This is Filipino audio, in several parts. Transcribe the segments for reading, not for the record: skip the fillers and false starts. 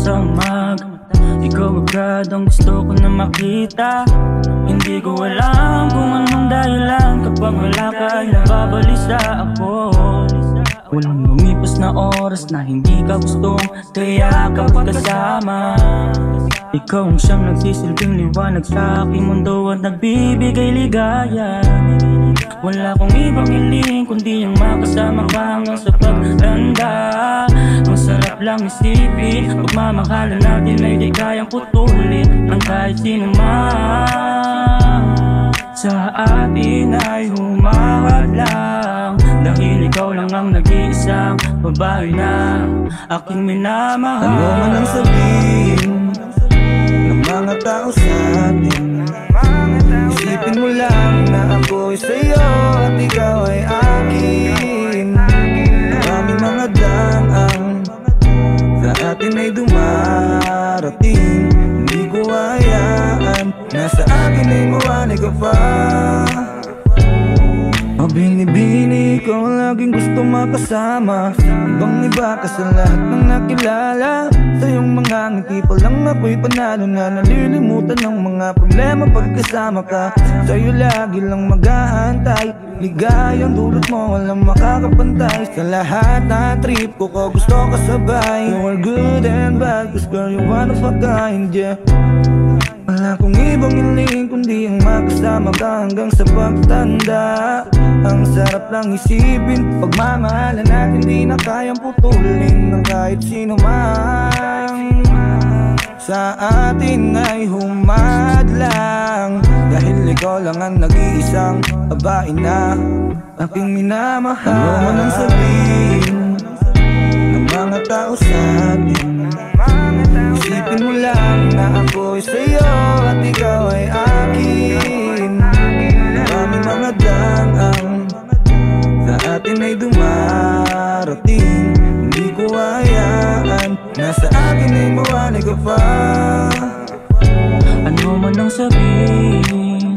sa umaga. Ikaw agad ang gusto ko na makita. Hindi ko alam kung anong dahilan kapag wala ka ay nababalisa ako. Walang lumipas na oras na hindi ka gustong kaya kapag kasama. Ikaw ang siyang nagsisilbing liwanag sa aking mundo at nagbibigay ligaya. Wala kong ibang hiling kundi ang makasama ka hanggang sa pagtanda. Ang sarap lang isipin, pagmamahalan natin ay di kayang putulin ng kahit sino man. Sa atin ay humahad lang dahil ikaw lang ang nag-iisang babae na aking minamahal. Ano man ang sabihin ng mga tao sa atin, isipin mo lang na ako'y sa'yo at ikaw ay akin. Maraming mga daang sa atin ay dumarating. Hindi ko hayaan na sa akin ay mawalay ka pa. Mabini-bini ko laging gusto makasama. Ibang iba ka sa lahat ng nakilala. Sa iyong mga ngiti pa lang ako'y panalo na. Nalilimutan ng mga problema pagkasama ka. Sa'yo lagi lang mag-aantay. Ligayang dulot mo walang makakapantay. Sa lahat na trip ko gusto ka sabay. You are good and bad, cause girl you're one of a kind, yeah. Wala kong ibang hiling kundi ang makasama ka hanggang sa pagtanda. Ang sarap lang isipin, pagmamahalan natin di na kayang putulin ng kahit sino man. Sa atin ay humad lang dahil ikaw lang ang nag-iisang babae na aking minamahal. Ano man ang sabihin ng mga tao sa atin, isipin mo lang na ako'y sa'yo at ikaw ay akin. Maraming mga daang sa atin ay dumarating. Hindi ko hayaan na sa akin ay mawalay ka pa. Ano man ang sabihin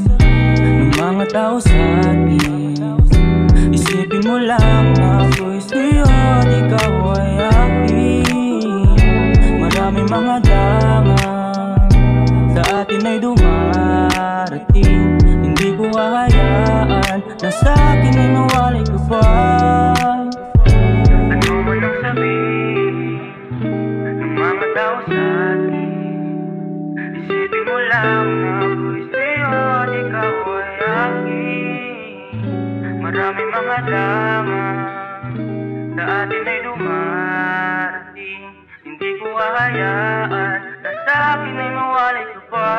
ng mga tao sa atin, isipin mo lang na ako'y sa'yo at ikaw ay akin. Maraming mga daang sa atin ay dumarating. Hindi ko hahayaan na sa akin ay mawalay ka pa. Ano man ang sabihin ng mga tao sa atin, isipin mo lang na ako'y sa'yo at ikaw ay akin. Maraming mga daang sa atin ay dumarating. Hindi ko hahayaan na sa akin ay mawalay ka pa.